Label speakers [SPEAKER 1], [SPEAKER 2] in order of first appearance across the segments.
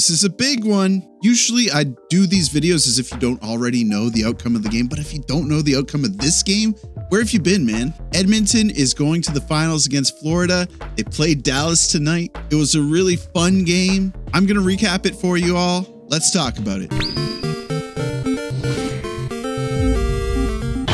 [SPEAKER 1] This is a big one. Usually I do these videos as if you don't already know the outcome of the game, but if you don't know the outcome of this game, where have you been, man? Edmonton is going to the finals against Florida. They played Dallas tonight. It was a really fun game. I'm gonna recap it for you all. Let's talk about it.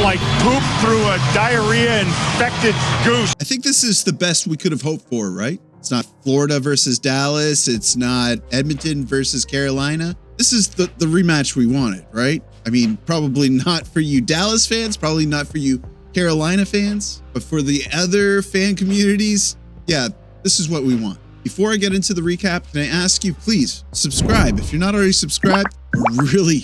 [SPEAKER 2] Like poop through a diarrhea-infected goose.
[SPEAKER 1] I think this is the best we could have hoped for, right? It's not Florida versus Dallas. It's not Edmonton versus Carolina. This is the rematch we wanted, right? I mean, probably not for you Dallas fans, probably not for you Carolina fans, but for the other fan communities, yeah, this is what we want. Before I get into the recap, can I ask you, please subscribe. If you're not already subscribed, we're really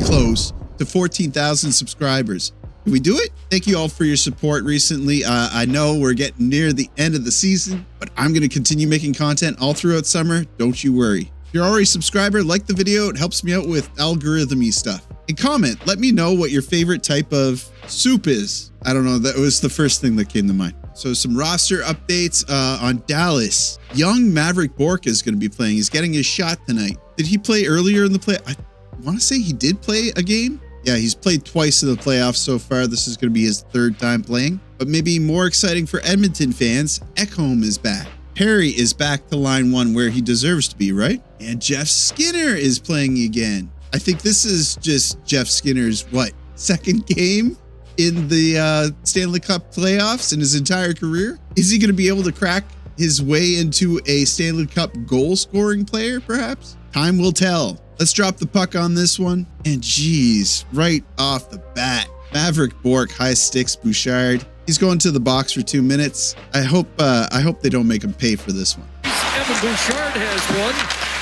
[SPEAKER 1] close to 14,000 subscribers. Can we do it? Thank you all for your support recently. I know we're getting near the end of the season, but I'm going to continue making content all throughout summer. Don't you worry. If you're already a subscriber, like the video. It helps me out with algorithm-y stuff. And comment. Let me know what your favorite type of soup is. I don't know. That was the first thing that came to mind. So some roster updates on Dallas. Young Maverick Bourque is going to be playing. He's getting his shot tonight. Did he play earlier in the play? I want to say he did play a game. Yeah, he's played twice in the playoffs so far. This is going to be his third time playing. But maybe more exciting for Edmonton fans, Ekholm is back. Perry is back to line one where he deserves to be, right? And Jeff Skinner is playing again. I think this is just Jeff Skinner's, second game in the Stanley Cup playoffs in his entire career? Is he going to be able to crack his way into a Stanley Cup goal-scoring player, perhaps? Time will tell. Let's drop the puck on this one. And geez, right off the bat, Maverick Bourque high sticks Bouchard. He's going to the box for 2 minutes. I hope they don't make him pay for this one.
[SPEAKER 3] Evan Bouchard has one.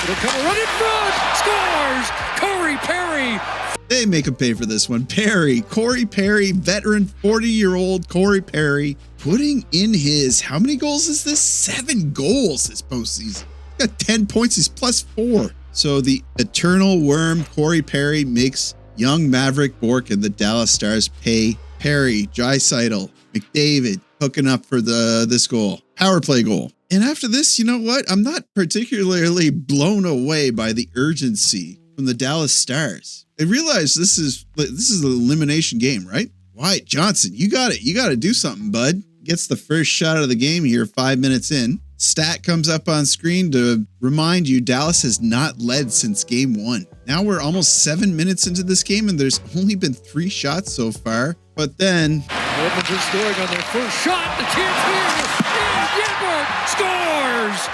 [SPEAKER 3] It'll come run in front. Scores! Corey Perry.
[SPEAKER 1] They make him pay for this one. Corey Perry, veteran 40-year-old Corey Perry, putting in his, how many goals is this? 7 goals this postseason. He got 10 points. He's +4. So the eternal worm Corey Perry makes young Maverick Bourque and the Dallas Stars pay. Perry, Draisaitl, McDavid hooking up for this goal. Power play goal. And after this, you know what? I'm not particularly blown away by the urgency from the Dallas Stars. They realize this is an elimination game, right? Wyatt Johnson, you got it. You got to do something, bud. Gets the first shot of the game here 5 minutes in. Stat comes up on screen to remind you Dallas has not led since game 1. Now we're almost 7 minutes into this game and there's only been 3 shots so far. But then
[SPEAKER 3] Edmonton scoring on their first shot. The chance here. And Janmark scores.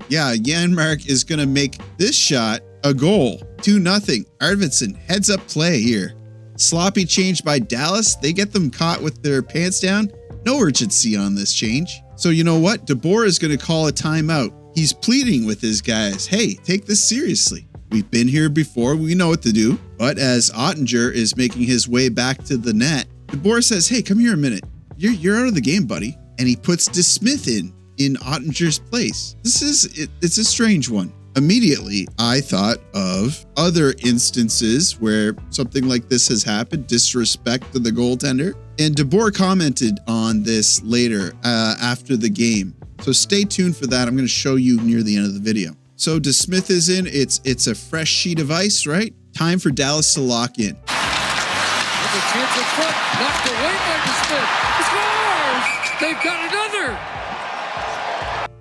[SPEAKER 1] Yeah, Janmark is going to make this shot a goal. 2-0. Arvidsson heads up play here. Sloppy change by Dallas. They get them caught with their pants down. No urgency on this change. So you know what? DeBoer is going to call a timeout. He's pleading with his guys. Hey, take this seriously. We've been here before. We know what to do. But as Ottinger is making his way back to the net, DeBoer says, hey, come here a minute. You're out of the game, buddy. And he puts DeSmith in Ottinger's place. It's a strange one. Immediately, I thought of other instances where something like this has happened, disrespect to the goaltender. And DeBoer commented on this later after the game. So stay tuned for that. I'm going to show you near the end of the video. So DeSmith is in. It's a fresh sheet of ice, right? Time for Dallas to lock in.
[SPEAKER 3] There's a chance in front. Knocked away by DeSmith. Scores! They've got another.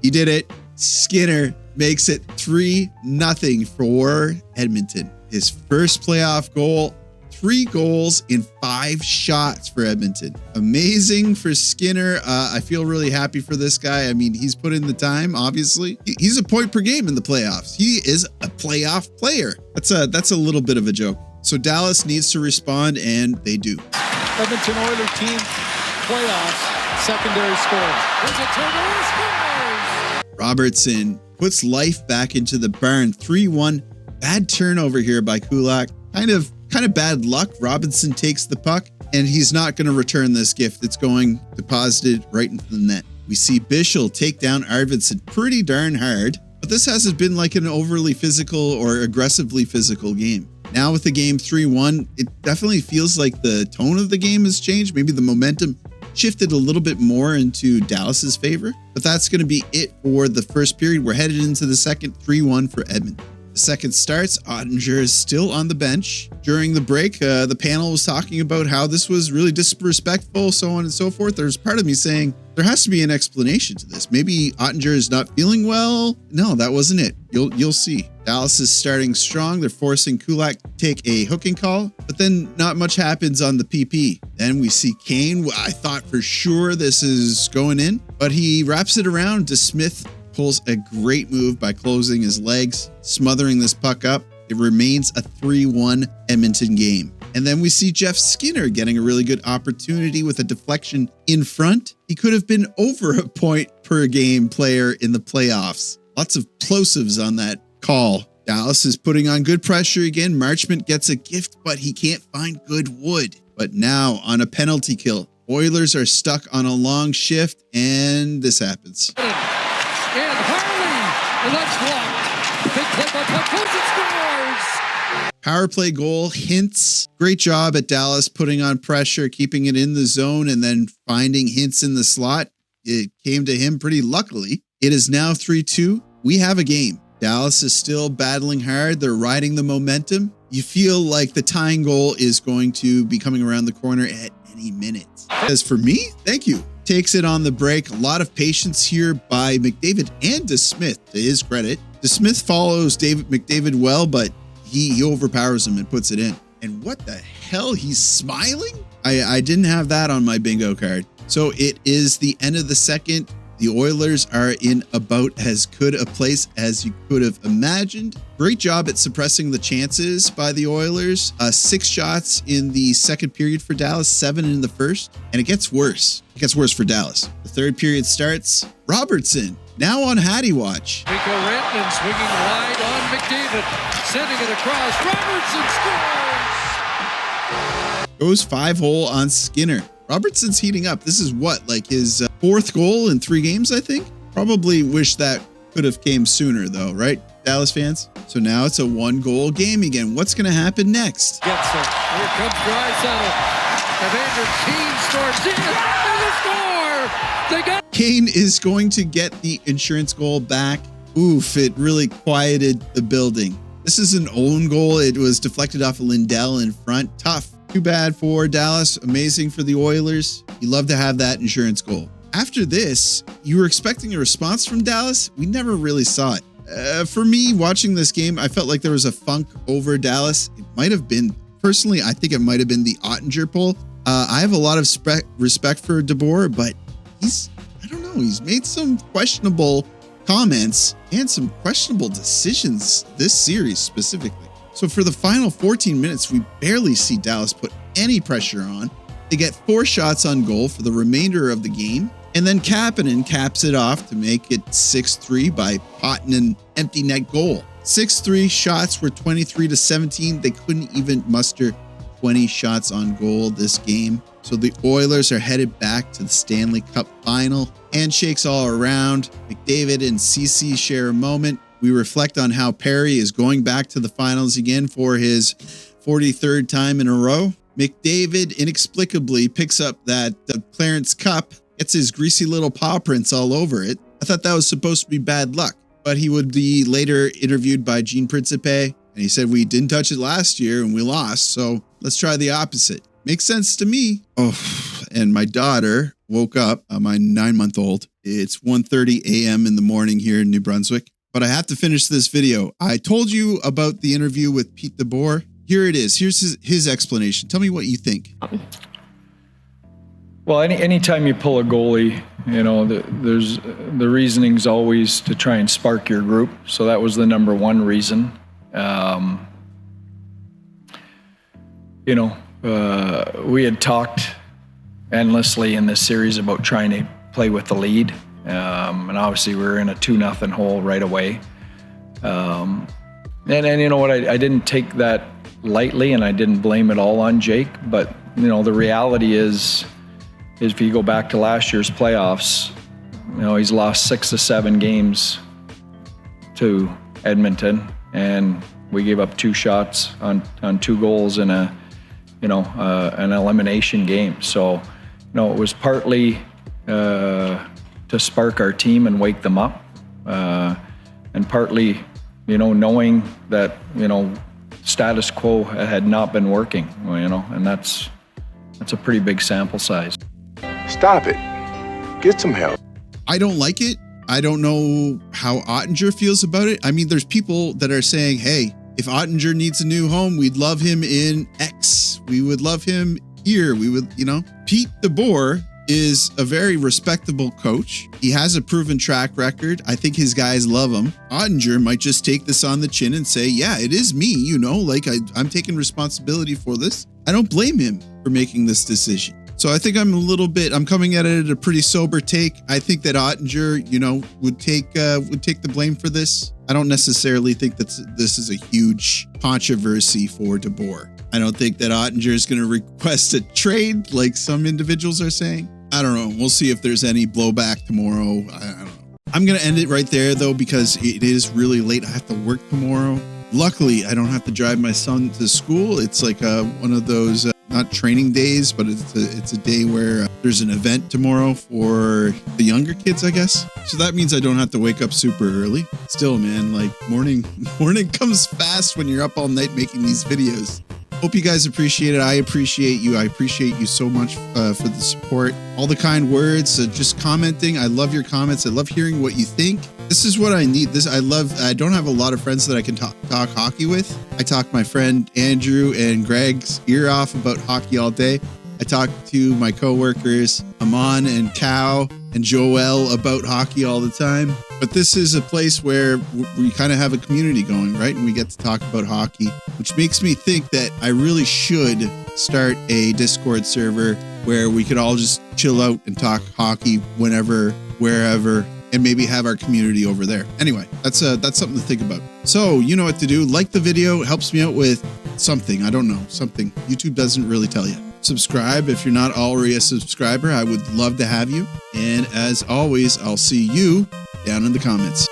[SPEAKER 1] He did it. Skinner makes it 3-0 for Edmonton. His first playoff goal, 3 goals in 5 shots for Edmonton. Amazing for Skinner. I feel really happy for this guy. I mean, he's put in the time, obviously. He's a point per game in the playoffs. He is a playoff player. That's a little bit of a joke. So Dallas needs to respond, and they do.
[SPEAKER 3] Edmonton Oilers team playoffs, secondary scores. There's a turnover, scores!
[SPEAKER 1] Robertson puts life back into the barn. 3-1. Bad turnover here by Kulak. Kind of bad luck. Robinson takes the puck, and he's not going to return this gift. It's going deposited right into the net. We see Bischel take down Arvidsson pretty darn hard, but this hasn't been like an overly physical or aggressively physical game. Now with the game 3-1, it definitely feels like the tone of the game has changed. Maybe the momentum shifted a little bit more into Dallas's favor, but that's going to be it for the first period. We're headed into the second. 3-1 for Edmonton. The second starts, Ottinger is still on the bench. During the break, the panel was talking about how this was really disrespectful, so on and so forth. There's part of me saying there has to be an explanation to this. Maybe Ottinger is not feeling well. No, that wasn't it. You'll see. Dallas is starting strong. They're forcing Kulak to take a hooking call, but then not much happens on the PP. Then we see Kane. I thought for sure this is going in, but he wraps it around. DeSmith pulls a great move by closing his legs, smothering this puck up. It remains a 3-1 Edmonton game. And then we see Jeff Skinner getting a really good opportunity with a deflection in front. He could have been over a point per game player in the playoffs. Lots of plosives on that call. Dallas is putting on good pressure again. Marchment gets a gift, but he can't find good wood. But now on a penalty kill, Oilers are stuck on a long shift, and this happens.
[SPEAKER 3] And Harley, that's blocked. Big play by Puck, scores!
[SPEAKER 1] Power play goal, Hintz. Great job at Dallas putting on pressure, keeping it in the zone, and then finding Hintz in the slot. It came to him pretty luckily. It is now 3-2. We have a game. Dallas is still battling hard. They're riding the momentum. You feel like the tying goal is going to be coming around the corner at any minute. As for me, thank you. Takes it on the break. A lot of patience here by McDavid and DeSmith, to his credit. DeSmith follows McDavid well, but he overpowers him and puts it in. And what the hell? He's smiling? I didn't have that on my bingo card. So it is the end of the second. The Oilers are in about as good a place as you could have imagined. Great job at suppressing the chances by the Oilers. 6 shots in the second period for Dallas, 7 in the first, and it gets worse. It gets worse for Dallas. The third period starts. Robertson, now on Hattie watch.
[SPEAKER 3] Mikko Rantanen swinging wide on McDavid, sending it across. Robertson scores!
[SPEAKER 1] Goes 5-hole on Skinner. Robertson's heating up. This is what, like his 4th goal in 3 games, I think? Probably wish that could have came sooner though, right, Dallas fans? So now it's a 1-goal game again. What's going to happen next?
[SPEAKER 3] Gets it. Here comes Draisaitl. Evander Kane storms in and the score! They got
[SPEAKER 1] Kane is going to get the insurance goal back. Oof, it really quieted the building. This is an own goal. It was deflected off of Lindell in front. Tough. Too bad for Dallas. Amazing for the Oilers. You love to have that insurance goal. After this, you were expecting a response from Dallas. We never really saw it. For me, watching this game, I felt like there was a funk over Dallas. It might have been, personally, I think it might have been the Ottinger pull. I have a lot of respect for DeBoer, but I don't know, he's made some questionable comments and some questionable decisions this series specifically. So for the final 14 minutes, we barely see Dallas put any pressure on. They get 4 shots on goal for the remainder of the game. And then Kapanen caps it off to make it 6-3 by potting an empty net goal. 6-3 shots were 23-17. They couldn't even muster 20 shots on goal this game. So the Oilers are headed back to the Stanley Cup Final. Handshakes all around. McDavid and CeCe share a moment. We reflect on how Perry is going back to the finals again for his 43rd time in a row. McDavid inexplicably picks up that Clarence Cup, gets his greasy little paw prints all over it. I thought that was supposed to be bad luck, but he would be later interviewed by Gene Principe, and he said, we didn't touch it last year and we lost, so let's try the opposite. Makes sense to me. Oh, and my daughter woke up, my 9-month-old. It's 1:30 a.m. in the morning here in New Brunswick. But I have to finish this video. I told you about the interview with Pete DeBoer. Here it is. Here's his explanation. Tell me what you think.
[SPEAKER 4] Well, anytime you pull a goalie, you know, there's the reasoning's always to try and spark your group. So that was the number one reason. We had talked endlessly in this series about trying to play with the lead. And obviously we were in a 2-0 hole right away. And you know what, I didn't take that lightly and I didn't blame it all on Jake, but you know, the reality is if you go back to last year's playoffs, you know, he's lost 6 to 7 games to Edmonton and we gave up 2 shots on 2 goals in an elimination game. So, you know, it was partly, to spark our team and wake them up, and partly, you knowing that, status quo had not been working, and that's a pretty big sample size.
[SPEAKER 5] Stop it. Get some help.
[SPEAKER 1] I don't like it. I don't know how Ottinger feels about it. I mean, there's people that are saying, hey, if Ottinger needs a new home, we'd love him in X. We would love him here. We would, Pete DeBoer is a very respectable coach. He has a proven track record. I think his guys love him. Ottinger might just take this on the chin and say, yeah, it is me, I'm taking responsibility for this. I don't blame him for making this decision. So I think I'm coming at it at a pretty sober take. I think that Ottinger, would take the blame for this. I don't necessarily think that this is a huge controversy for DeBoer. I don't think that Ottinger is going to request a trade like some individuals are saying. I don't know. We'll see if there's any blowback tomorrow. I don't know. I'm going to end it right there, though, because it is really late. I have to work tomorrow. Luckily, I don't have to drive my son to school. It's like one of those, not training days, but it's a day where there's an event tomorrow for the younger kids, I guess. So that means I don't have to wake up super early. Still, man, like morning comes fast when you're up all night making these videos. Hope you guys appreciate it. I appreciate you. I appreciate you so much for the support. All the kind words, just commenting. I love your comments. I love hearing what you think. This is what I need. I don't have a lot of friends that I can talk hockey with. I talk my friend Andrew and Greg's ear off about hockey all day. I talk to my coworkers, Amon and Cal and Joel, about hockey all the time. But this is a place where we kind of have a community going, right? And we get to talk about hockey, which makes me think that I really should start a Discord server where we could all just chill out and talk hockey whenever, wherever, and maybe have our community over there. Anyway, that's something to think about. So you know what to do. Like the video. It helps me out with something. I don't know. Something. YouTube doesn't really tell you. Subscribe if you're not already a subscriber. I would love to have you. And as always, I'll see you down in the comments.